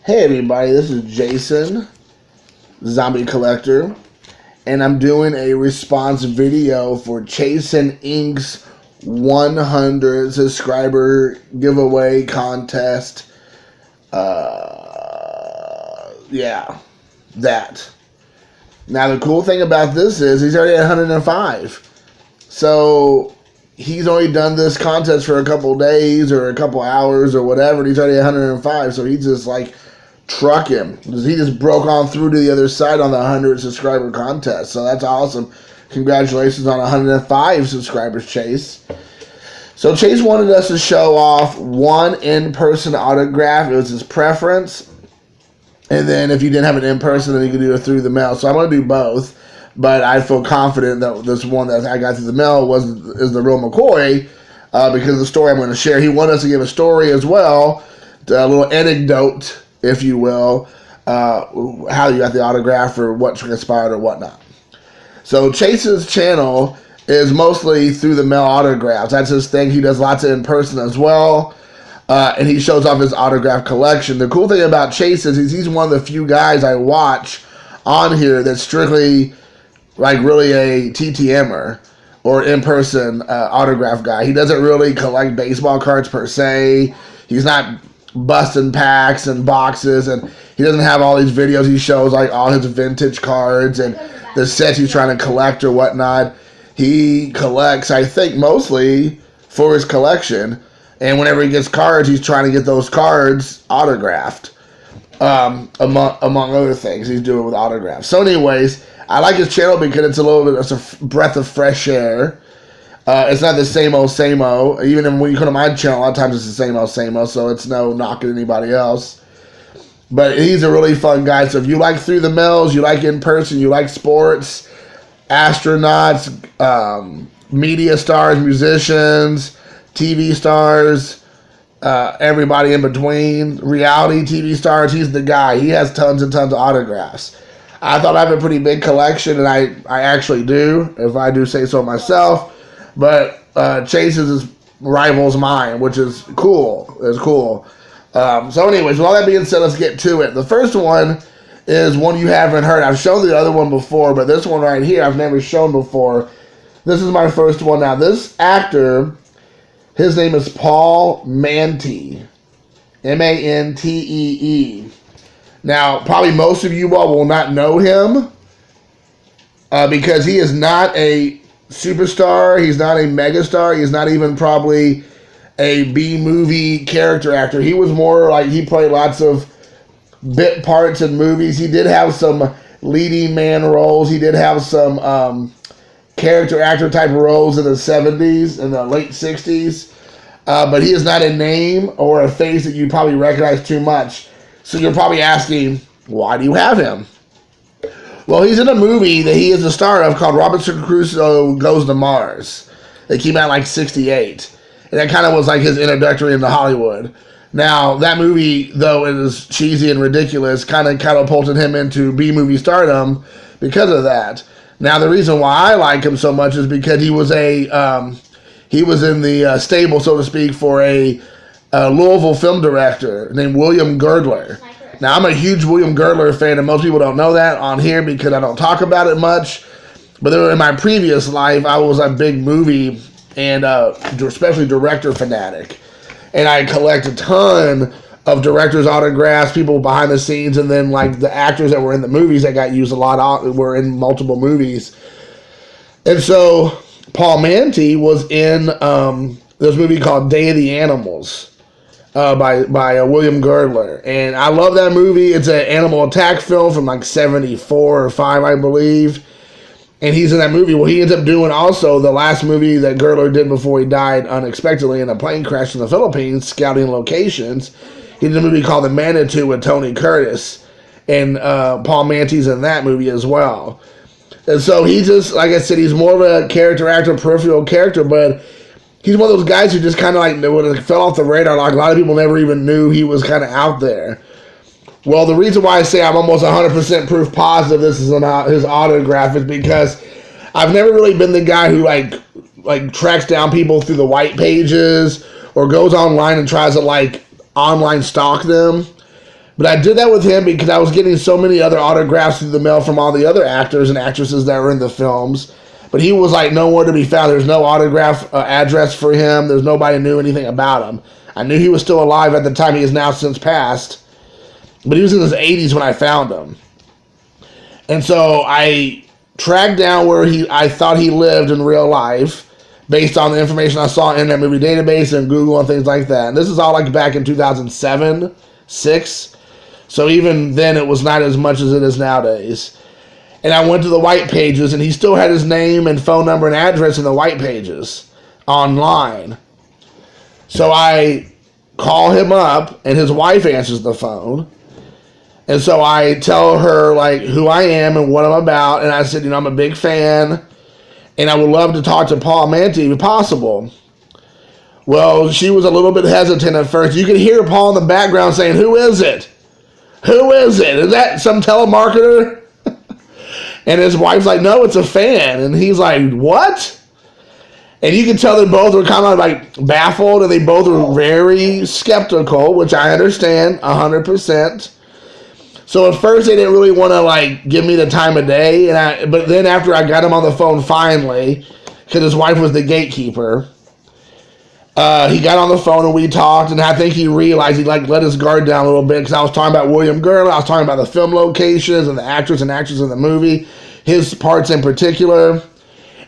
Hey everybody, this is Jason, Zombie Collector, and I'm doing a response video for Chasen Inc.'s 100 subscriber giveaway contest. That. Now the cool thing about this is he's already at 105. So he's only done this contest for a couple days or a couple hours or whatever, and he's already at 105. So he's just like trucking. He just broke on through to the other side on the 100 subscriber contest. So that's awesome. Congratulations on 105 subscribers, Chase. So Chase wanted us to show off one in-person autograph. It was his preference. And then if you didn't have it in person, then you could do it through the mail. So I'm going to do both. But I feel confident that this one that I got through the mail is the real McCoy because of the story I'm going to share. He wanted us to give a story as well, a little anecdote, if you will, how you got the autograph or what transpired or whatnot. So Chase's channel is mostly through the mail autographs. That's his thing. He does lots of in person as well. And he shows off his autograph collection. The cool thing about Chase is he's one of the few guys I watch on here that's strictly like really a TTMer or in-person autograph guy. He doesn't really collect baseball cards per se. He's not busting packs and boxes, and he doesn't have all these videos he shows like all his vintage cards and the sets he's trying to collect or whatnot. He collects, I think, mostly for his collection. And whenever he gets cards, he's trying to get those cards autographed, among other things he's doing with autographs. So anyways, I like his channel because it's a little bit, it's a breath of fresh air. It's not the same old, same old. Even when you come to my channel, a lot of times it's the same old, so it's no knocking anybody else. But he's a really fun guy. So if you like through the mails, you like in person, you like sports, astronauts, media stars, musicians, TV stars, everybody in between, reality TV stars, he's the guy. He has tons and tons of autographs. I thought I have a pretty big collection, and I actually do, if I do say so myself. But Chase's rivals mine, which is cool. It's cool. So anyways, with all that being said, let's get to it. The first one is one you haven't heard. I've shown the other one before, but this one right here I've never shown before. This is my first one. Now, this actor, his name is Paul Mantee, Mantee. Now, probably most of you all will not know him because he is not a superstar. He's not a megastar. He's not even probably a B-movie character actor. He was more like he played lots of bit parts in movies. He did have some leading man roles. He did have some character actor type roles in the 70s and the late 60s. But he is not a name or a face that you probably recognize too much. So you're probably asking, why do you have him? Well, he's in a movie that he is the star of called Robinson Crusoe Goes to Mars. It came out in like 68. And that kind of was like his introductory into Hollywood. Now, that movie, though it is cheesy and ridiculous, kind of catapulted him into B-movie stardom because of that. Now, the reason why I like him so much is because he was he was in the stable, so to speak, for a Louisville film director named William Girdler. Now, I'm a huge William Girdler fan, and most people don't know that on here because I don't talk about it much. But in my previous life, I was a big movie and especially director fanatic. And I collect a ton of directors' autographs, people behind the scenes, and then like the actors that were in the movies that got used a lot were in multiple movies. And so Paul Mantee was in this movie called Day of the Animals by William Girdler. And I love that movie. It's an animal attack film from like 74 or 5, I believe. And he's in that movie. Well, he ends up doing also the last movie that Girdler did before he died unexpectedly in a plane crash in the Philippines, scouting locations. He did a movie called The Manitou with Tony Curtis. And Paul Mantee's in that movie as well. And so he just, like I said, he's more of a character actor, peripheral character, but he's one of those guys who just kind of like fell off the radar. Like a lot of people never even knew he was kind of out there. Well, the reason why I say I'm almost 100% proof positive this is his autograph is because I've never really been the guy who like tracks down people through the white pages or goes online and tries to like online stalk them. But I did that with him because I was getting so many other autographs through the mail from all the other actors and actresses that were in the films. But he was like nowhere to be found. There's no autograph address for him. There's nobody knew anything about him. I knew he was still alive at the time. He has now since passed. But he was in his 80s when I found him. And so I tracked down where I thought he lived in real life based on the information I saw in that movie database and Google and things like that. And this is all like back in 2007, 6. So even then, it was not as much as it is nowadays. And I went to the white pages, and he still had his name and phone number and address in the white pages online. So I call him up, and his wife answers the phone. And so I tell her, like, who I am and what I'm about. And I said, I'm a big fan, and I would love to talk to Paul Manti if possible. Well, she was a little bit hesitant at first. You could hear Paul in the background saying, who is it? Who is it? Is that some telemarketer? And his wife's like, no, it's a fan. And he's like, what? And you can tell they both were kind of like baffled, and they both were very skeptical, which I understand 100%. So at first they didn't really want to like give me the time of day, but then after I got him on the phone finally, because his wife was the gatekeeper, he got on the phone and we talked, and I think he realized he like let his guard down a little bit because I was talking about William Gurley, I was talking about the film locations and the actors and actresses in the movie, his parts in particular,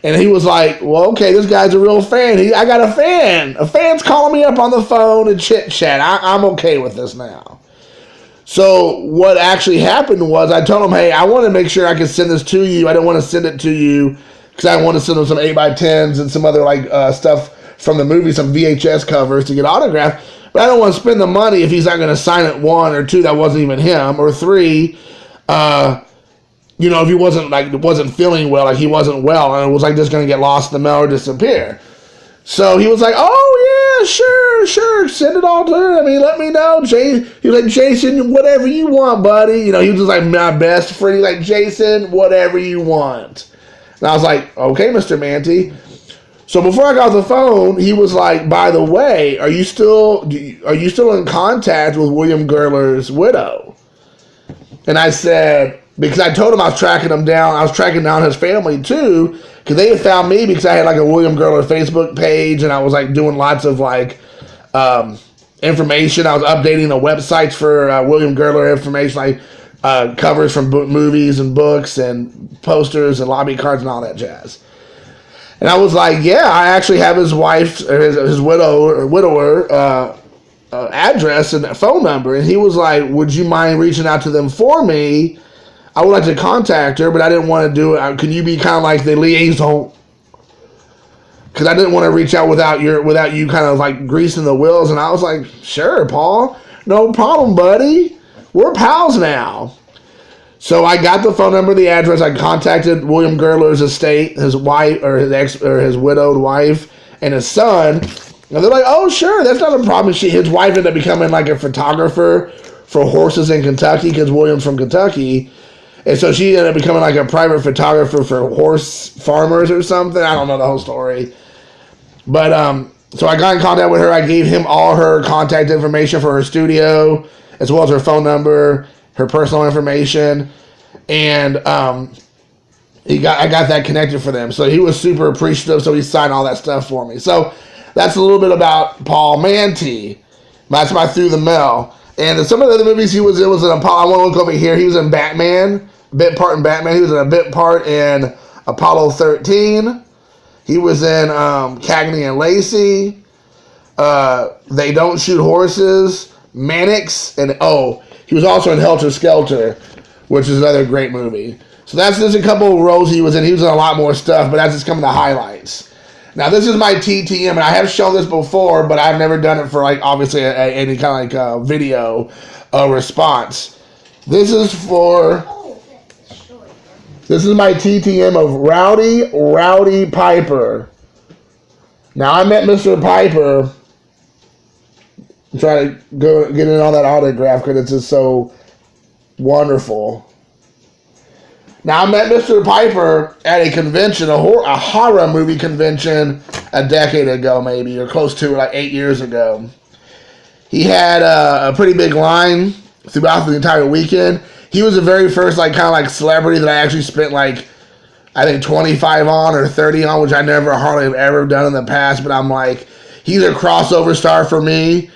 and he was like, well, okay, this guy's a real fan. I got a fan. A fan's calling me up on the phone and chit chat. I'm okay with this now. So what actually happened was I told him, hey, I want to make sure I can send this to you. I don't want to send it to you because I want to send him some 8x10s and some other like stuff from the movie, some VHS covers to get autographed, but I don't want to spend the money if he's not going to sign it. 1 or 2, that wasn't even him, or 3, if he wasn't feeling well, like he wasn't well, and it was like just going to get lost in the mail or disappear. So he was like, oh yeah, sure, send it all to her. I mean, let me know. He was like, Jason, whatever you want, buddy. He was just like my best friend. He's like, Jason, whatever you want. And I was like, okay, Mr. Manti. So before I got off the phone, he was like, by the way, are you still in contact with William Gurler's widow? And I said, because I told him I was tracking him down. I was tracking down his family too, because they had found me because I had like a William Gurler Facebook page, and I was like doing lots of like information. I was updating the websites for William Gurler information, like covers from movies and books and posters and lobby cards and all that jazz. And I was like, yeah, I actually have his wife's, or his widower address and phone number. And he was like, would you mind reaching out to them for me? I would like to contact her, but I didn't want to do it. Can you be kind of like the liaison? Because I didn't want to reach out without you kind of like greasing the wheels. And I was like, sure, Paul, no problem, buddy. We're pals now. So I got the phone number, the address. I contacted William Gurler's estate, his wife, or his widowed wife, and his son. And they're like, "Oh, sure, that's not a problem." His wife ended up becoming like a photographer for horses in Kentucky because William's from Kentucky, and so she ended up becoming like a private photographer for horse farmers or something. I don't know the whole story, but so I got in contact with her. I gave him all her contact information for her studio, as well as her phone number, her personal information, and I got that connected for them. So he was super appreciative, so he signed all that stuff for me. So that's a little bit about Paul Manti. That's my Through the Mail. And some of the other movies he was in was in Apollo. I want to look over here. He was in Batman, bit part in Batman. He was in a bit part in Apollo 13. He was in Cagney and Lacey. They Don't Shoot Horses. Mannix. And he was also in Helter Skelter, which is another great movie. So there's a couple of roles he was in. He was in a lot more stuff, but that's just some of the highlights. Now, this is my TTM, and I have shown this before, but I've never done it for, like, obviously, any kind of, like, video response. This is my TTM of Rowdy Piper. Now, I met Mr. Piper. I'm trying to go get in on that autograph because it's just so wonderful. Now, I met Mr. Piper at a convention, a horror movie convention, a decade ago maybe, or close to it, like 8 years ago. He had a pretty big line throughout the entire weekend. He was the very first kind of celebrity that I actually spent I think 25 on or 30 on, which I never hardly have ever done in the past. But I'm like, he's a crossover star for me.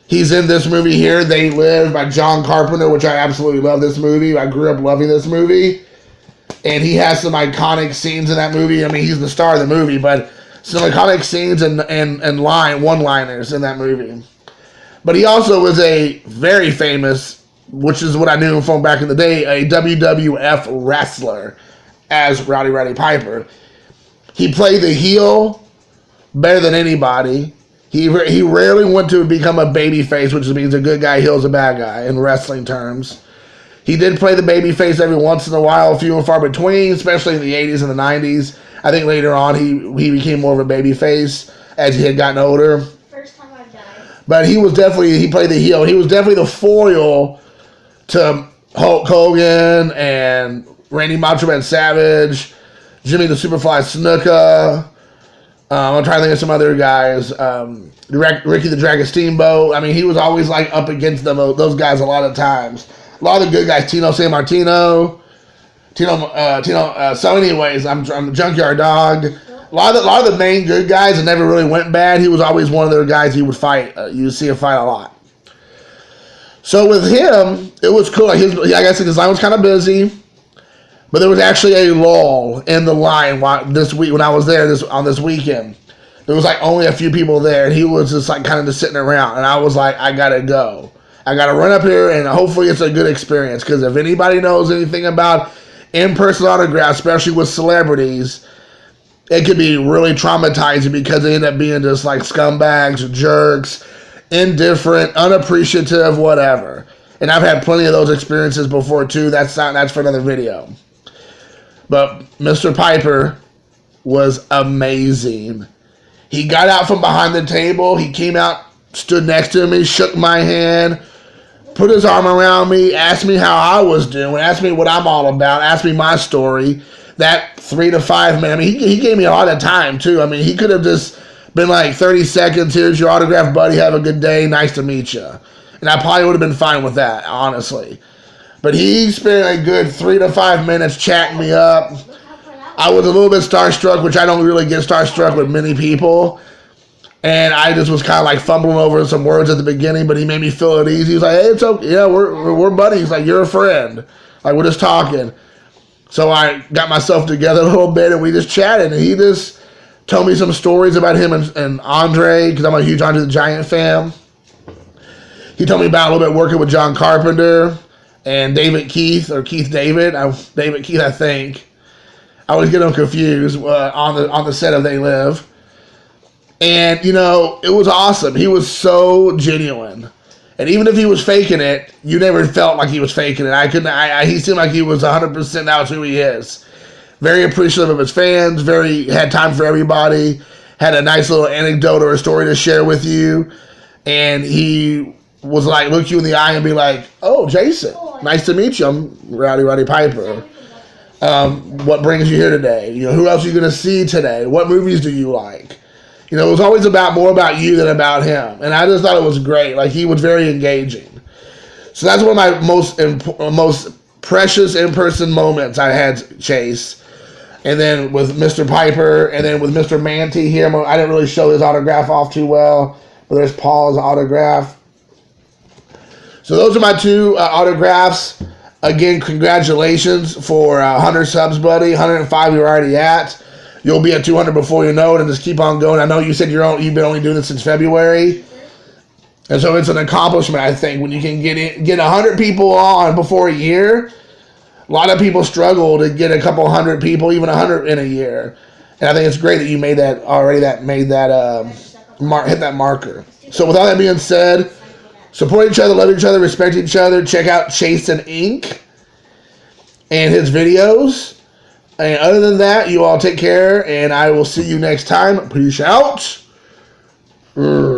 He's in this movie here, They Live, by John Carpenter, which I absolutely love this movie. I grew up loving this movie. And he has some iconic scenes in that movie. I mean, he's the star of the movie, but some iconic scenes and one-liners in that movie. But he also was a very famous, which is what I knew him from back in the day, a WWF wrestler as Rowdy Roddy Piper. He played the heel better than anybody. He rarely went to become a baby face, which means a good guy heals a bad guy in wrestling terms. He did play the baby face every once in a while, few and far between, especially in the 80s and the 90s. I think later on he became more of a baby face as he had gotten older. First time I've died. But he played the heel. He was definitely the foil to Hulk Hogan and Randy Macho Man Savage, Jimmy the Superfly Snuka. I'm trying to think of some other guys. Ricky the Dragon Steamboat. I mean, he was always up against those guys a lot of times. A lot of the good guys, Tino Sammartino, so anyways, I'm Junkyard Dog. A lot of the main good guys that never really went bad. He was always one of their guys he would fight. You would see him fight a lot. So with him, it was cool. I guess his line was kind of busy. But there was actually a lull in the line this week when I was there on this weekend. There was only a few people there, and he was just kind of just sitting around. And I was like, I gotta go. I gotta run up here, and hopefully it's a good experience. Because if anybody knows anything about in-person autographs, especially with celebrities, it could be really traumatizing because they end up being just scumbags, jerks, indifferent, unappreciative, whatever. And I've had plenty of those experiences before too. That's for another video. But Mr. Piper was amazing. He got out from behind the table. He came out, stood next to me, shook my hand, put his arm around me, asked me how I was doing, asked me what I'm all about, asked me my story. That 3 to 5 minutes, I mean, he gave me a lot of time too. I mean, he could have just been 30 seconds, here's your autograph, buddy, have a good day, nice to meet you. And I probably would have been fine with that, honestly. But he spent a good 3 to 5 minutes chatting me up. I was a little bit starstruck, which I don't really get starstruck with many people. And I just was kind of fumbling over some words at the beginning, but he made me feel at ease. He was like, hey, it's okay. Yeah, we're buddies. You're a friend. We're just talking. So I got myself together a little bit, and we just chatted. And he just told me some stories about him and Andre, because I'm a huge Andre the Giant fan. He told me about a little bit working with John Carpenter and David Keith, or Keith David. David Keith, I think. I always get them confused on the set of They Live. And, it was awesome. He was so genuine. And even if he was faking it, you never felt like he was faking it. He seemed like he was 100%, that was who he is. Very appreciative of his fans, had time for everybody, had a nice little anecdote or a story to share with you. And he was look you in the eye and be like, oh, Jason, nice to meet you. I'm Rowdy Roddy Piper. What brings you here today? Who else are you going to see today? What movies do you like? It was always more about you than about him. And I just thought it was great. He was very engaging. So that's one of my most precious in-person moments I had, Chase. And then with Mr. Piper, and then with Mr. Manti here. I didn't really show his autograph off too well, but there's Paul's autograph. So those are my 2 autographs. Again, congratulations for 100 subs, buddy. 105 you're already at. You'll be at 200 before you know it, and just keep on going. I know you said you've been only doing this since February. And so it's an accomplishment, I think, when you can get 100 people on before a year. A lot of people struggle to get a couple hundred people, even 100 in a year. And I think it's great that you made that already. Hit that marker. So with all that being said, support each other, love each other, respect each other. Check out Chasen Inc. and his videos. And other than that, you all take care, and I will see you next time. Peace out.